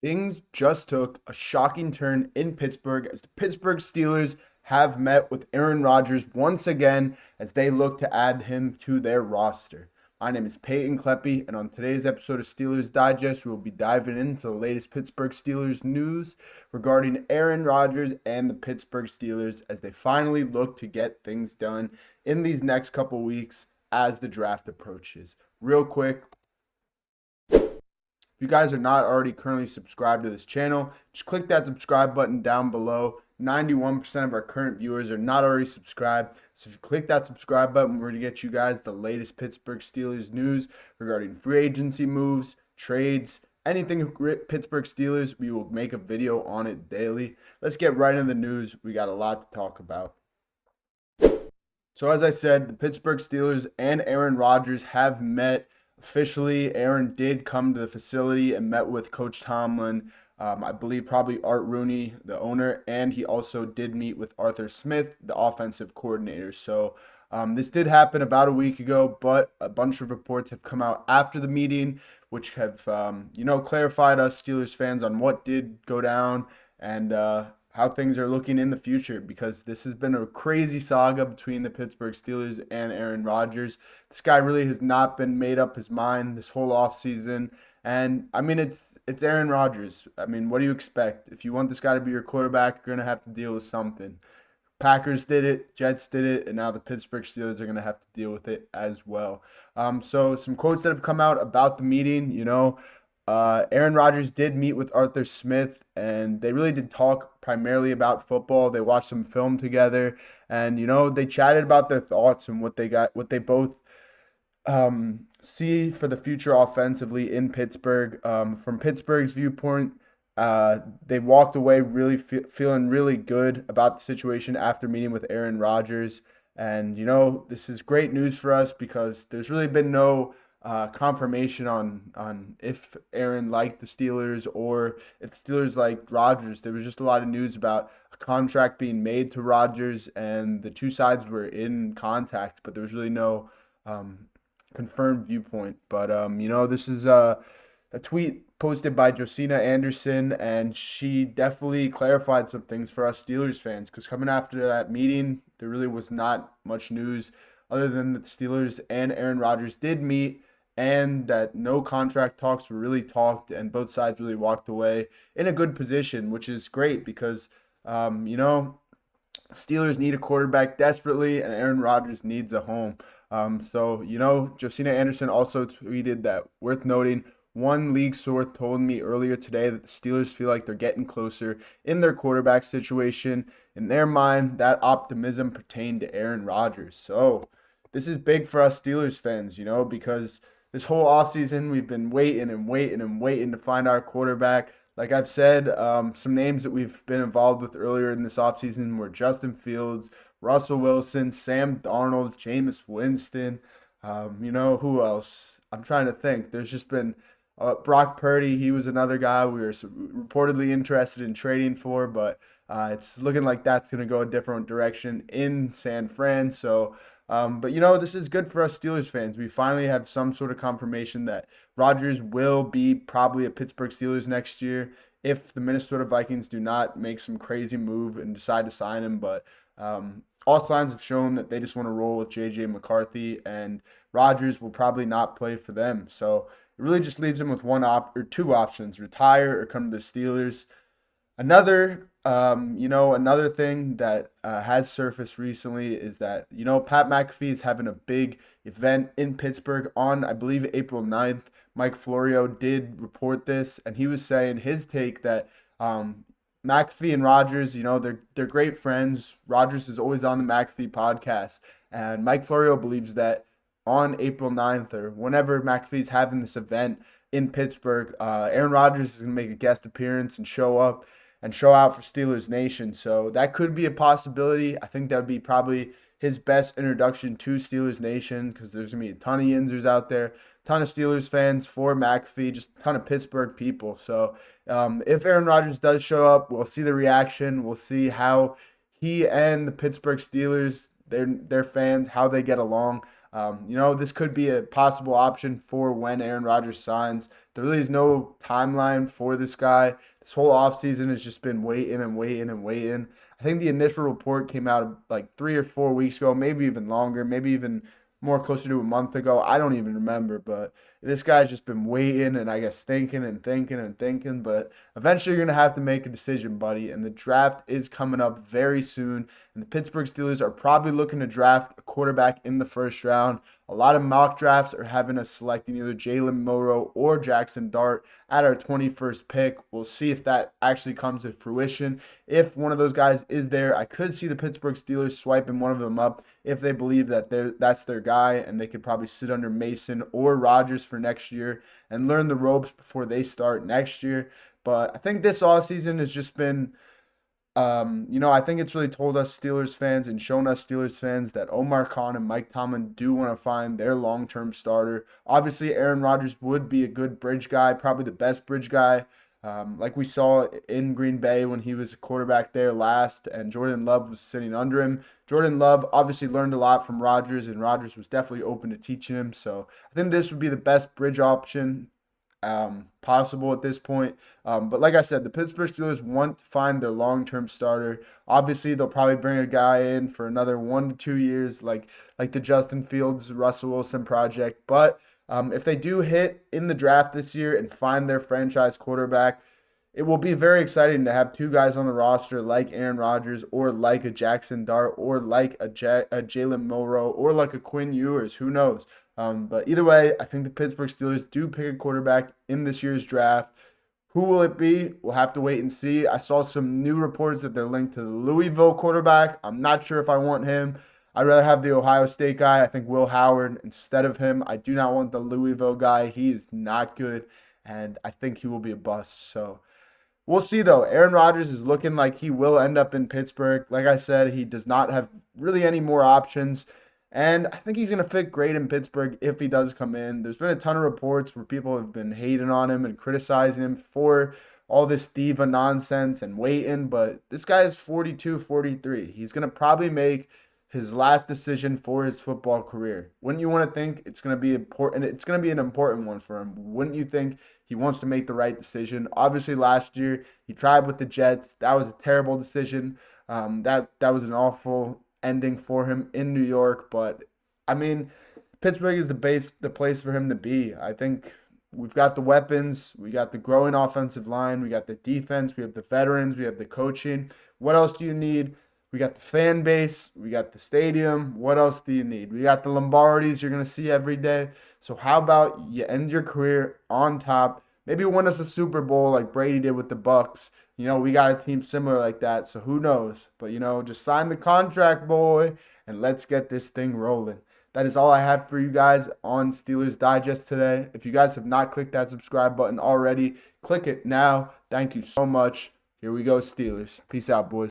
Things just took a shocking turn in Pittsburgh as the Pittsburgh Steelers have met with Aaron Rodgers once again as they look to add him to their roster. My name is Peyton Kleppy, and on today's episode of Steelers Digest, we will be diving into the latest Pittsburgh Steelers news regarding Aaron Rodgers and the Pittsburgh Steelers as they finally look to get things done in these next couple weeks as the draft approaches. Real quick, if you guys are not already currently subscribed to this channel, just click that subscribe button down below. 91% of our current viewers are not already subscribed. So if you click that subscribe button, we're going to get you guys the latest Pittsburgh Steelers news regarding free agency moves, trades, anything Pittsburgh Steelers. We will make a video on it daily. Let's get right into the news. We got a lot to talk about. So as I said, the Pittsburgh Steelers and Aaron Rodgers have met. Officially, Aaron did come to the facility and met with Coach Tomlin. I believe probably Art Rooney, the owner, and he also did meet with Arthur Smith, the offensive coordinator. So this did happen about a week ago, but a bunch of reports have come out after the meeting, which have clarified us Steelers fans on what did go down and how things are looking in the future, because this has been a crazy saga between the Pittsburgh Steelers and Aaron Rodgers. This guy really has not been made up his mind this whole offseason. And I mean, it's Aaron Rodgers. I mean, what do you expect? If you want this guy to be your quarterback, you're going to have to deal with something. Packers did it, Jets did it, and now the Pittsburgh Steelers are going to have to deal with it as well. So some quotes that have come out about the meeting, Aaron Rodgers did meet with Arthur Smith, and they really did talk primarily about football. They watched some film together, and they chatted about their thoughts and what they both see for the future offensively in Pittsburgh. From Pittsburgh's viewpoint, they walked away really feeling really good about the situation after meeting with Aaron Rodgers. And this is great news for us because there's really been no confirmation on if Aaron liked the Steelers or if the Steelers liked Rodgers. There was just a lot of news about a contract being made to Rodgers, and the two sides were in contact, but there was really no confirmed viewpoint. But this is a tweet posted by Josina Anderson, and she definitely clarified some things for us Steelers fans, because coming after that meeting, there really was not much news other than that the Steelers and Aaron Rodgers did meet, and that no contract talks were really talked, and both sides really walked away in a good position, which is great because, Steelers need a quarterback desperately, and Aaron Rodgers needs a home. Josina Anderson also tweeted that, worth noting, one league source told me earlier today that the Steelers feel like they're getting closer in their quarterback situation. In their mind, that optimism pertained to Aaron Rodgers. So this is big for us Steelers fans, because this whole offseason we've been waiting and waiting and waiting to find our quarterback. Like I've said, some names that we've been involved with earlier in this offseason were Justin Fields, Russell Wilson, Sam Darnold, Jameis Winston. Who else? I'm trying to think. There's just been Brock Purdy. He was another guy we were reportedly interested in trading for, but it's looking like that's going to go a different direction in San Fran. So, this is good for us Steelers fans. We finally have some sort of confirmation that Rodgers will be probably a Pittsburgh Steelers next year if the Minnesota Vikings do not make some crazy move and decide to sign him. But all signs have shown that they just want to roll with J.J. McCarthy, and Rodgers will probably not play for them. So it really just leaves him with two options: retire or come to the Steelers. Another thing that has surfaced recently is that, Pat McAfee is having a big event in Pittsburgh on, I believe, April 9th. Mike Florio did report this, and he was saying his take that McAfee and Rodgers, they're great friends. Rodgers is always on the McAfee podcast, and Mike Florio believes that on April 9th or whenever McAfee's having this event in Pittsburgh, Aaron Rodgers is going to make a guest appearance and show up and show out for Steelers Nation. So that could be a possibility. I think that would be probably his best introduction to Steelers Nation, because there's going to be a ton of Yinzers out there, a ton of Steelers fans for McAfee, just a ton of Pittsburgh people. So if Aaron Rodgers does show up, we'll see the reaction. We'll see how he and the Pittsburgh Steelers, their fans, how they get along. This could be a possible option for when Aaron Rodgers signs. There really is no timeline for this guy. This whole offseason has just been waiting and waiting and waiting. I think the initial report came out like 3 or 4 weeks ago, maybe even longer, maybe even more closer to a month ago. I don't even remember, but this guy's just been waiting and I guess thinking and thinking and thinking. But eventually you're going to have to make a decision, buddy. And the draft is coming up very soon. And the Pittsburgh Steelers are probably looking to draft a quarterback in the first round. A lot of mock drafts are having us selecting either Jalen Milroe or Jackson Dart at our 21st pick. We'll see if that actually comes to fruition. If one of those guys is there, I could see the Pittsburgh Steelers swiping one of them up if they believe that that's their guy, and they could probably sit under Mason or Rodgers for next year and learn the ropes before they start next year. But I think this offseason has just been I think it's really told us Steelers fans and shown us Steelers fans that Omar Khan and Mike Tomlin do want to find their long-term starter. Obviously, Aaron Rodgers would be a good bridge guy, probably the best bridge guy, like we saw in Green Bay when he was a quarterback there last, and Jordan Love was sitting under him. Jordan Love obviously learned a lot from Rodgers, and Rodgers was definitely open to teaching him. So I think this would be the best bridge option possible at this point. But like I said, the Pittsburgh Steelers want to find their long-term starter. Obviously, they'll probably bring a guy in for another 1 to 2 years, like the Justin Fields, Russell Wilson project. But if they do hit in the draft this year and find their franchise quarterback, it will be very exciting to have two guys on the roster like Aaron Rodgers or like a Jackson Dart or like a Jalen Milroe or like a Quinn Ewers. Who knows? But either way, I think the Pittsburgh Steelers do pick a quarterback in this year's draft. Who will it be? We'll have to wait and see. I saw some new reports that they're linked to the Louisville quarterback. I'm not sure if I want him. I'd rather have the Ohio State guy. I think Will Howard instead of him. I do not want the Louisville guy. He is not good, and I think he will be a bust. So we'll see, though. Aaron Rodgers is looking like he will end up in Pittsburgh. Like I said, he does not have really any more options. And I think he's going to fit great in Pittsburgh if he does come in. There's been a ton of reports where people have been hating on him and criticizing him for all this diva nonsense and waiting. But this guy is 42, 43. He's going to probably make his last decision for his football career. Wouldn't you want to think it's going to be important? It's going to be an important one for him. Wouldn't you think he wants to make the right decision? Obviously, last year he tried with the Jets. That was a terrible decision. That was an awful ending for him in New York. But I mean, Pittsburgh is the place for him to be. I think we've got the weapons, we got the growing offensive line, we got the defense, we have the veterans, we have the coaching. What else do you need? We got the fan base, we got the stadium. What else do you need? We got the Lombardis you're going to see every day. So how about you end your career on top? Maybe win us a Super Bowl like Brady did with the Bucks. We got a team similar like that, so who knows? But, just sign the contract, boy, and let's get this thing rolling. That is all I have for you guys on Steelers Digest today. If you guys have not clicked that subscribe button already, click it now. Thank you so much. Here we go, Steelers. Peace out, boys.